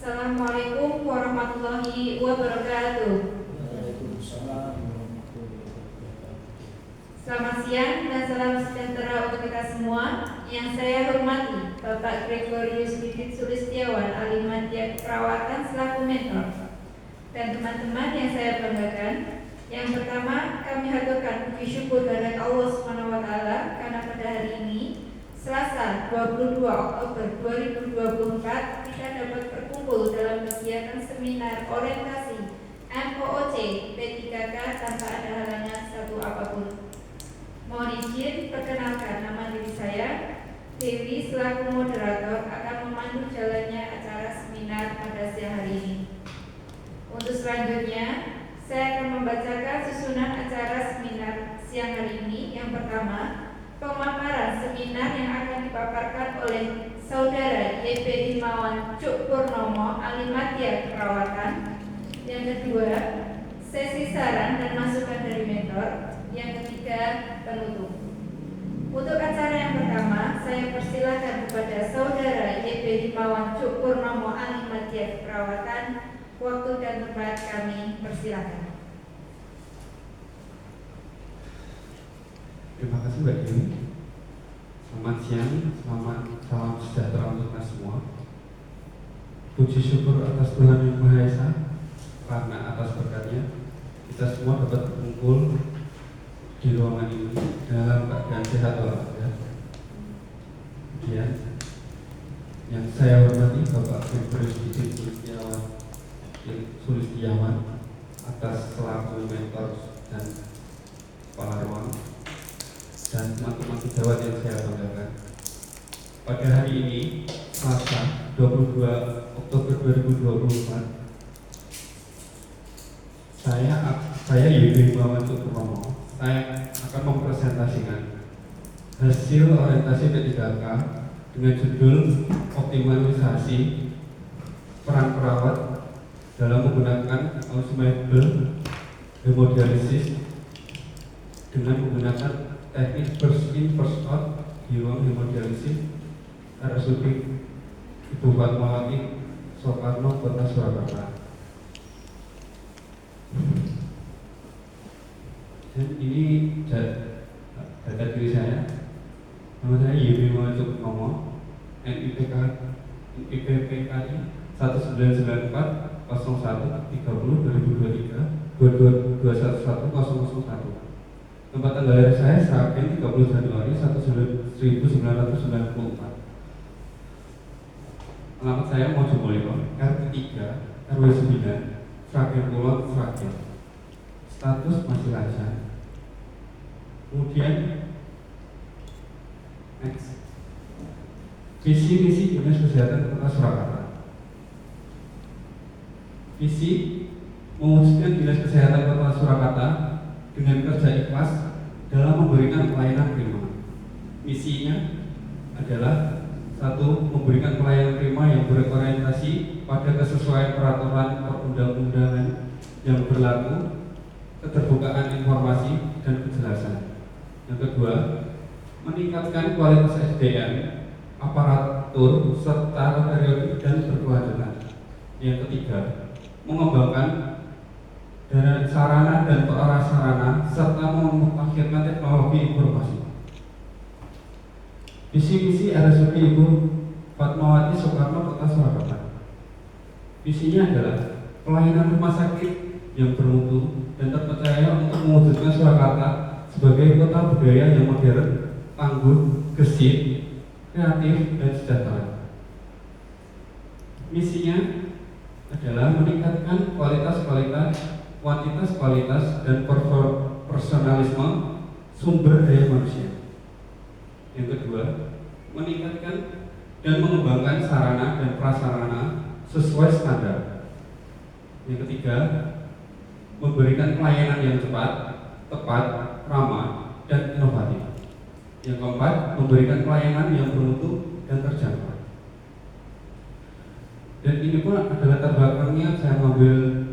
Assalamualaikum warahmatullahi wabarakatuh. Waalaikumsalam. Selamat siang dan salam sejahtera untuk kita semua. Yang saya hormati Bapak Gregorius Didit Sulistiawan, ahli media keperawatan selaku mentor, dan teman-teman yang saya banggakan. Yang pertama, kami haturkan puji syukur kehadirat Allah SWT karena pada hari ini Selasa 22 Oktober 2024 kita dapat berkumpul dalam kegiatan seminar orientasi MOOC P3K tanpa ada halangan satu apapun. Mohon izin perkenalkan, nama diri saya Dewi selaku moderator akan memandu jalannya acara seminar pada siang hari ini. Untuk selanjutnya, saya akan membacakan susunan acara seminar siang hari ini. Yang pertama, pemaparan seminar yang akan dipaparkan oleh Saudara YP Himawan Cuk Purnomo, ahli media keperawatan. Yang kedua, sesi saran dan masukan dari mentor. Yang ketiga, penutup. Untuk acara yang pertama, saya persilakan kepada Saudara YP Himawan Cuk Purnomo, ahli media keperawatan. Waktu dan tempat kami persilakan. Terima kasih Mbak Dewi. Selamat siang, salam sejahtera untuk kita semua. Puji syukur atas Tuhan Yang Maha Esa, karena atas berkatnya kita semua dapat berkumpul di ruangan ini dalam keadaan sehat walafiat. Kemudian yang saya hormati Bapak Gregorius Didit Sulistiawan atas selaku mentor dan kepala ruang, dan teman-teman sejawat yang saya banggakan. Pada hari ini, Selasa 22 Oktober 2024, saya YP Himawan Cuk Purnomo, saya akan mempresentasikan hasil orientasi P3K dengan judul optimalisasi peran perawat dalam menggunakan consumable hemodialisis dengan menggunakan teknik first in first out di ruang hemodialisis RSUD Ibu Fatmawati Soekarno, Kota Surakarta. Dan ini data diri saya. Nama saya YP Himawan Cuk Purnomo, NIPK PKI 1994 01 30 2023 2211 001. Tempat tanggal lahir saya Sragen 30 Januari 1994. Alamat saya Mojomulyo, R3 RW 9, Sragen Kulon, Sragen. Status masih lancar. Kemudian next, visi misi Dinas Kesehatan Kota Surakarta. Visi mewujudkan Dinas Kesehatan Kota Surakarta dengan kerja ikhlas dalam memberikan pelayanan prima. Misinya adalah satu, memberikan pelayanan prima yang berorientasi pada kesesuaian peraturan perundang-undangan yang berlaku, keterbukaan informasi dan kejelasan. Yang kedua, meningkatkan kualitas SDM, aparatur serta periodik dan berkelanjutan. Yang ketiga, mengembangkan dan sarana dan prasarana serta memutakhirkan teknologi informasi. Visi-misi RSUD Ibu Fatmawati Soekarno, Kota Surakarta. Visinya adalah pelayanan rumah sakit yang bermutu dan terpercaya untuk mewujudkan Surakarta sebagai kota budaya yang modern, tangguh, gesit, kreatif, dan sejahtera. Misinya adalah meningkatkan kuantitas kualitas dan personalisme sumber daya manusia. Yang kedua, meningkatkan dan mengembangkan sarana dan prasarana sesuai standar. Yang ketiga, memberikan pelayanan yang cepat, tepat, ramah, dan inovatif. Yang keempat, memberikan pelayanan yang bermutu dan terjangkau. Dan ini pun adalah latar belakangnya saya mengambil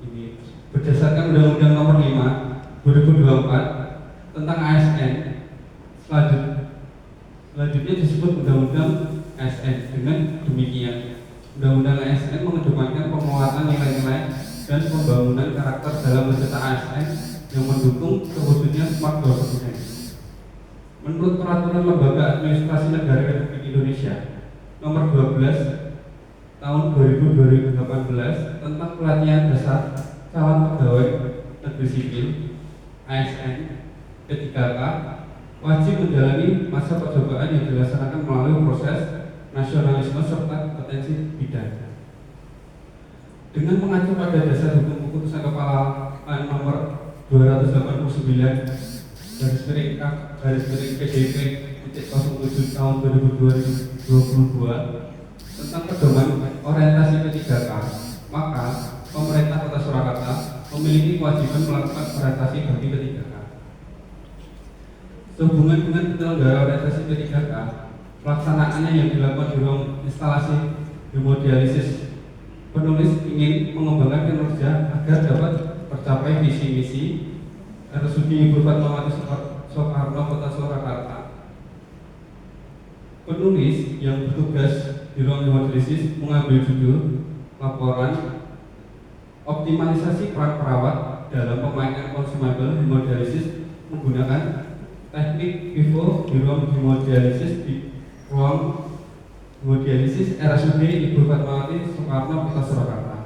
ini berdasarkan Undang-Undang Nomor 5 2024 tentang ASN. Selanjutnya disebut Undang-Undang ASN. Dengan demikian, Undang-Undang ASN mengedepankan penguatan nilai-nilai dan pembangunan karakter dalam mencetak ASN yang mendukung terwujudnya smart governance. Menurut Peraturan Lembaga Administrasi Negara Republik Indonesia Nomor 12 Tahun 2018 tentang pelatihan dasar calon pegawai negeri sipil ASN P3K, wajib menjalani masa percobaan yang dilaksanakan melalui proses nasionalisme serta kompetensi bidang. Dengan mengacu pada dasar hukum keputusan Kepala Nomor 289 PDP 07 tahun 2022 tentang pedoman orientasi P3K, maka pemerintah Kota Surakarta memiliki kewajiban melakukan orientasi bagi P3K. Sehubungan dengan penyelenggara orientasi P3K, pelaksanaannya yang dilakukan di ruang instalasi hemodialisis, penulis ingin mengembangkan kinerja agar dapat tercapai visi misi RSUD Ibu Fatmawati Soekarno Kota Surakarta. Penulis yang bertugas di ruang hemodialisis mengambil judul laporan optimalisasi peran perawat dalam pemakaian konsumabel hemodialisis menggunakan teknik vivo di ruang hemodialisis RSUD Ibu Fatmawati Soekarno Kota Surakarta.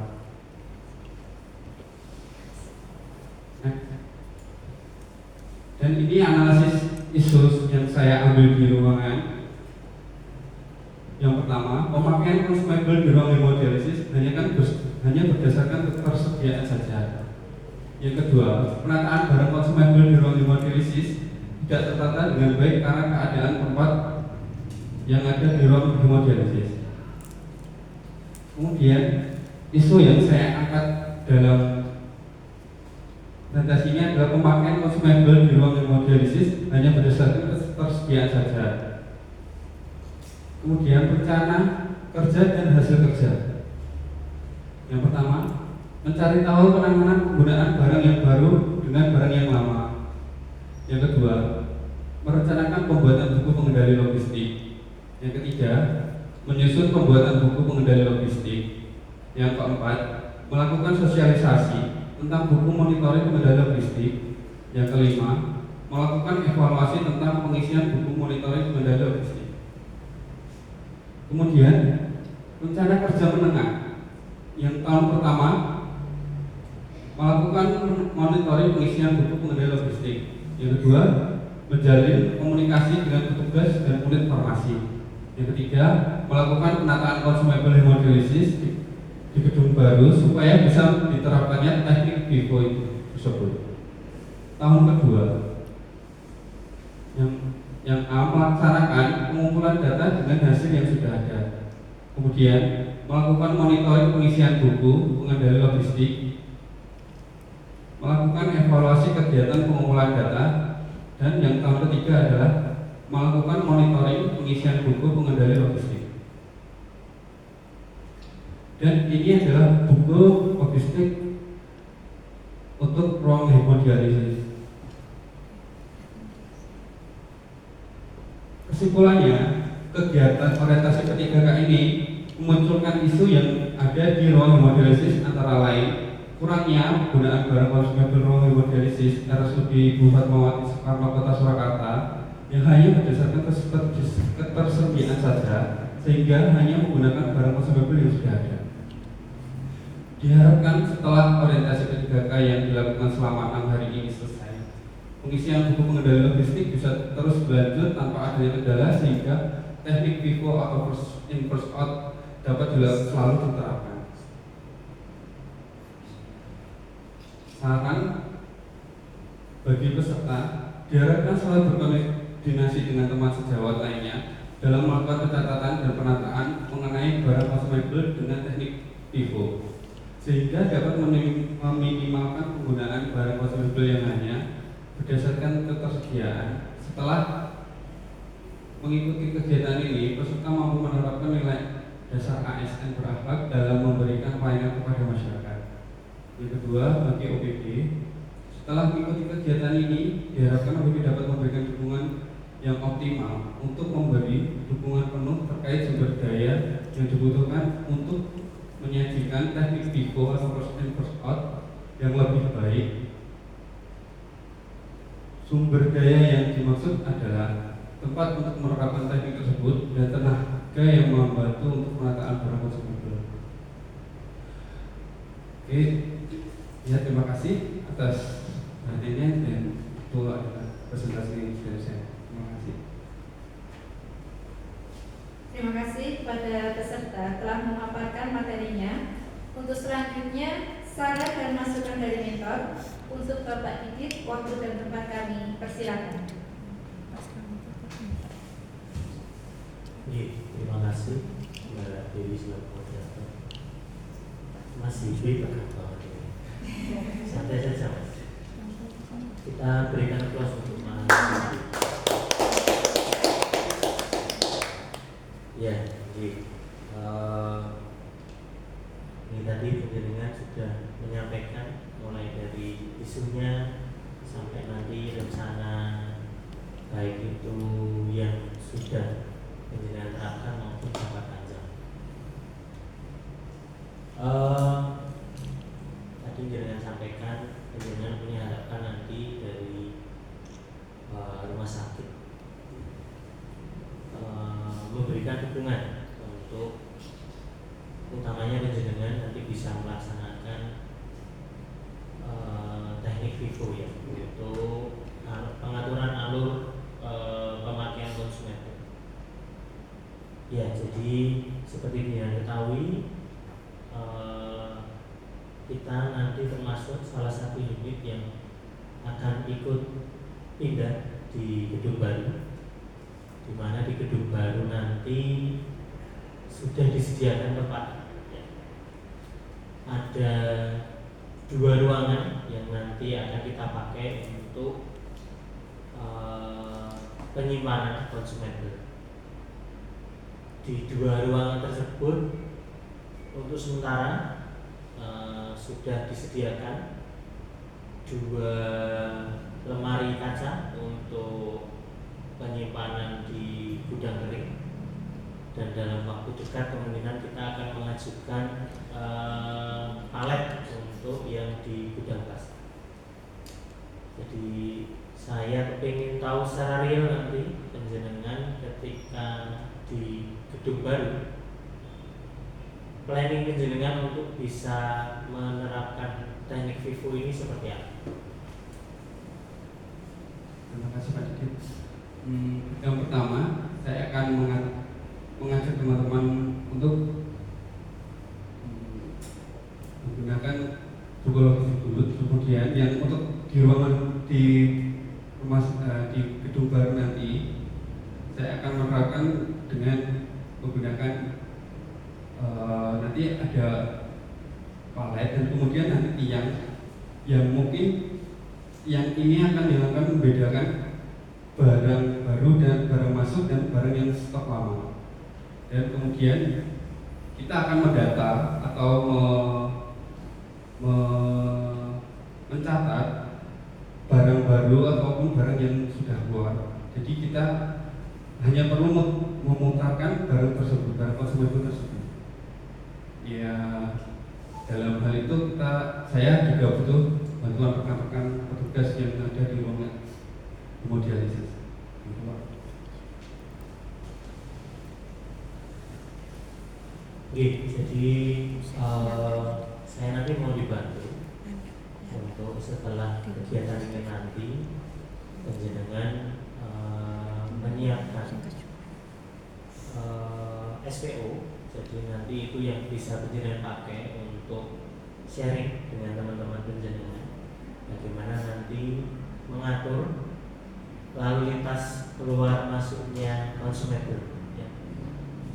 Dan ini analisis isu yang saya ambil di ruangan. Yang pertama, pemakaian konsumabel di ruang hemodialisis hanya berdasarkan ketersediaan saja. Yang kedua, penataan barang konsumabel di ruang hemodialisis tidak tertata dengan baik karena keadaan tempat yang ada di ruang hemodialisis. Kemudian, isu yang saya angkat dalam presentasinya adalah pemakaian konsumabel di ruang hemodialisis hanya berdasarkan ketersediaan saja. Kemudian rencana kerja dan hasil kerja. Yang pertama, mencari tahu penanganan penggunaan barang yang baru dengan barang yang lama. Yang kedua, merencanakan pembuatan buku pengendali logistik. Yang ketiga, menyusun pembuatan buku pengendali logistik. Yang keempat, melakukan sosialisasi tentang buku monitoring pengendali logistik. Yang kelima, melakukan evaluasi tentang pengisian buku monitoring pengendali logistik. Kemudian, rencana kerja menengah. Yang tahun pertama, melakukan monitoring pengisian buku pengendali logistik. Yang kedua, menjalin komunikasi dengan petugas dan unit farmasi. Yang ketiga, melakukan penataan konsumabel hemodialisis di gedung baru supaya bisa diterapkannya teknik vivo tersebut. Tahun kedua, yang melaksanakan pengumpulan data dengan hasil yang sudah ada. Kemudian melakukan monitoring pengisian buku pengendali logistik, melakukan evaluasi kegiatan pengumpulan data, dan yang tahun ketiga adalah melakukan monitoring pengisian buku pengendali logistik. Dan ini adalah buku logistik untuk ruang hemodialisis. Kesimpulannya, kegiatan orientasi P3K ini memunculkan isu yang ada di ruang hemodialisis antara lain kurangnya penggunaan barang konsumabel ruang hemodialisis RSUD Ibu Fatmawati Soekarno Kota Surakarta yang hanya berdasarkan ketersediaan saja, sehingga hanya menggunakan barang konsumabel yang sudah ada. Diharapkan setelah orientasi P3K yang dilakukan selama 6 hari ini selesai, pengisian buku pengendali logistik bisa terus berlanjut tanpa adanya kendala, sehingga teknik vivo atau first in first out dapat selalu diterapkan. Saran bagi peserta, diharapkan selalu berkoordinasi dengan teman sejawat lainnya dalam melakukan pencatatan dan penataan mengenai barang konsumabel dengan teknik vivo, sehingga dapat meminimalkan penggunaan barang konsumabel yang hanya berdasarkan ketersediaan. Setelah mengikuti kegiatan ini, peserta mampu menerapkan nilai dasar ASN berakhlak dalam memberikan pelayanan kepada masyarakat. Yang kedua, bagi OPD, setelah mengikuti kegiatan ini, diharapkan OPD dapat memberikan dukungan yang optimal untuk memberi dukungan penuh terkait sumber daya yang dibutuhkan untuk menyajikan teknik FIFO atau first in first out yang lebih baik. Sumber daya yang dimaksud adalah tempat untuk menerapkan teknik tersebut dan tenaga yang membantu untuk penataan barang konsumable. Oke, ya terima kasih atas perhatiannya dan itu adalah presentasi dari saya. Terima kasih. Terima kasih kepada peserta telah memaparkan materinya. Untuk selanjutnya, saran dan masukan dari mentor untuk Bapak Didit, waktu dan tempat kami persilakan. Terima kasih Mbak Dewi selaku moderator. Mas Yudwi berkata, santai saja Mas. Kita berikan close untuk Mas Yudwi. Ya, jadi ini tadi penjaringan sudah menyampaikan mulai dari isunya sampai nanti rencana baik itu yang sudah penjaringan terapkan maupun jangka panjang. Tadi penjaringan sampaikan penjaringan punya harapan nanti dari rumah sakit memberikan dukungan untuk utamanya penjaringan nanti bisa melaksanakan teknik FIFO ya, yaitu pengaturan alur pemakaian konsumen. Ya, jadi seperti yang ketahui kita nanti termasuk salah satu unit yang akan ikut pindah di gedung baru, di mana di gedung baru nanti sudah disediakan tempat. Ada 2 ruangan yang nanti akan kita pakai untuk penyimpanan konsumen. Di 2 ruangan tersebut untuk sementara sudah disediakan 2 lemari kaca untuk penyimpanan di gudang kering, dan dalam waktu dekat kemungkinan kita akan mengajukan palet untuk yang di gudang plastik. Jadi saya ingin tahu secara real nanti penjenengan ketika di gedung baru, planning penjenengan untuk bisa menerapkan teknik FIFO ini seperti apa? Terima kasih Pak Didit. Yang pertama, saya akan mengajak teman-teman untuk menggunakan logistik dulu. Kemudian yang untuk di ruangan di gedung baru nanti, saya akan menerapkan dengan menggunakan nanti ada palet dan kemudian nanti tiang yang mungkin yang ini akan membedakan barang baru dan barang masuk dan barang yang stok lama. Dan kemudian kita akan mendata atau mencatat barang baru ataupun barang yang sudah keluar. Jadi kita hanya perlu memutarkan barang tersebut, barang konsumen tersebut. Ya, dalam hal itu saya juga butuh bantuan rekan-rekan petugas yang ada di ruangan hemodialisis. Oke, jadi saya nanti mau dibantu untuk setelah kegiatan ini nanti penjenengan menyiapkan SPO. Jadi nanti itu yang bisa penjenengan pakai untuk sharing dengan teman-teman penjenengan bagaimana nanti mengatur lalu lintas keluar masuknya konsumen ya.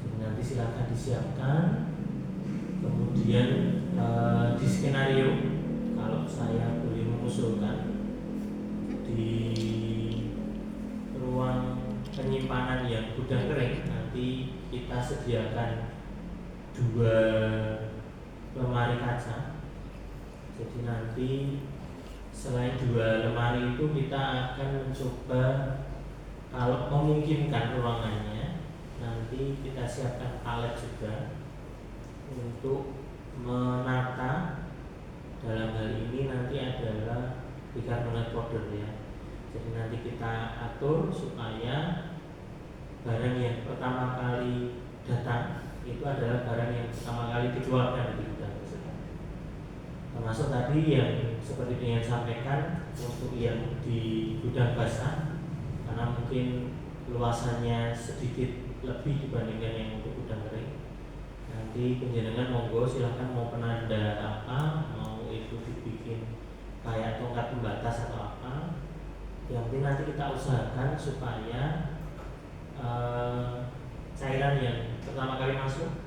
Jadi nanti silakan disiapkan. Kemudian di skenario kalau saya boleh mengusulkan di ruang penyimpanan yang gudang kering nanti kita sediakan 2 lemari kaca. Jadi nanti selain 2 lemari itu kita akan mencoba kalau memungkinkan ruangannya, nanti kita siapkan palet juga untuk menata. Dalam hal ini nanti adalah bicarbonate powder ya. Jadi nanti kita atur supaya barang yang pertama kali datang itu adalah barang yang pertama kali dikeluarkan dari gudang tersebut. Termasuk tadi yang seperti yang sampaikan untuk yang di gudang basah, karena mungkin luasannya sedikit lebih dibandingkan yang untuk gudang kering. Nanti penjenengan monggo silahkan mau penanda apa, mau itu dibikin kayak tongkat pembatas atau apa. Yang penting nanti kita usahakan supaya cairan yang pertama kali masuk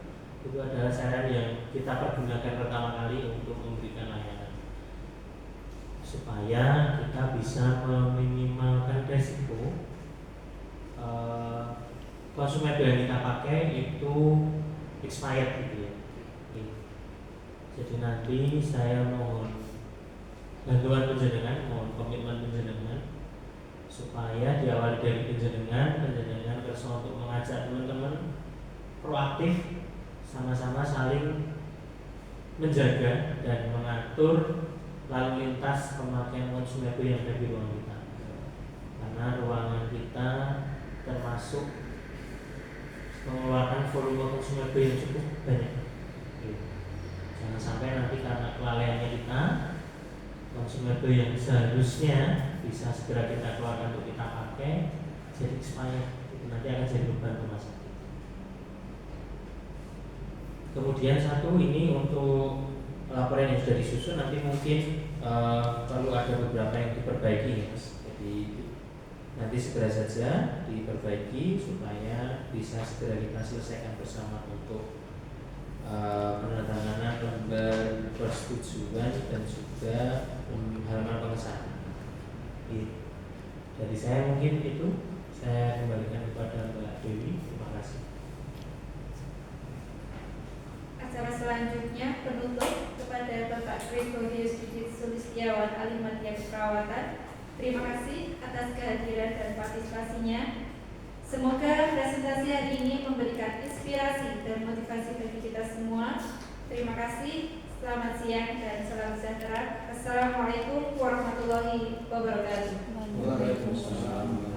itu adalah cairan yang kita pergunakan pertama kali untuk memberikan layanan, supaya kita bisa meminimalkan resiko konsumable yang kita pakai itu expired gitu ya. Jadi nanti saya mohon bantuan penjenengan, mohon komitmen penjenengan supaya diawali dari penjenengan kersa untuk mengajak teman-teman proaktif sama-sama saling menjaga dan mengatur lalu lintas pemakaian konsumable yang ada di ruangan kita. Karena ruangan kita termasuk mengeluarkan volume konsumable yang cukup banyak. Jangan sampai nanti karena kelalaiannya kita, konsumable yang seharusnya bisa segera kita keluarkan untuk kita pakai jadi expired, itu nanti akan jadi beban rumah sakit. Kemudian satu ini untuk laporan yang sudah disusun, nanti mungkin perlu ada beberapa yang diperbaiki ya Mas. Jadi nanti segera saja diperbaiki supaya bisa segera kita selesaikan bersama untuk penandatanganan lembar persetujuan dan juga halaman pengesahan. Dari saya mungkin itu, saya kembalikan kepada Mbak Dewi. Terima kasih. Acara selanjutnya penutup kepada Bapak Gregorius Didit Sulistiawan, Ahli Media Keperawatan. Terima kasih atas kehadiran dan partisipasinya. Semoga presentasi hari ini memberikan inspirasi dan motivasi bagi kita semua. Terima kasih, selamat siang dan salam sejahtera. Assalamualaikum warahmatullahi wabarakatuh. Waalaikumsalam.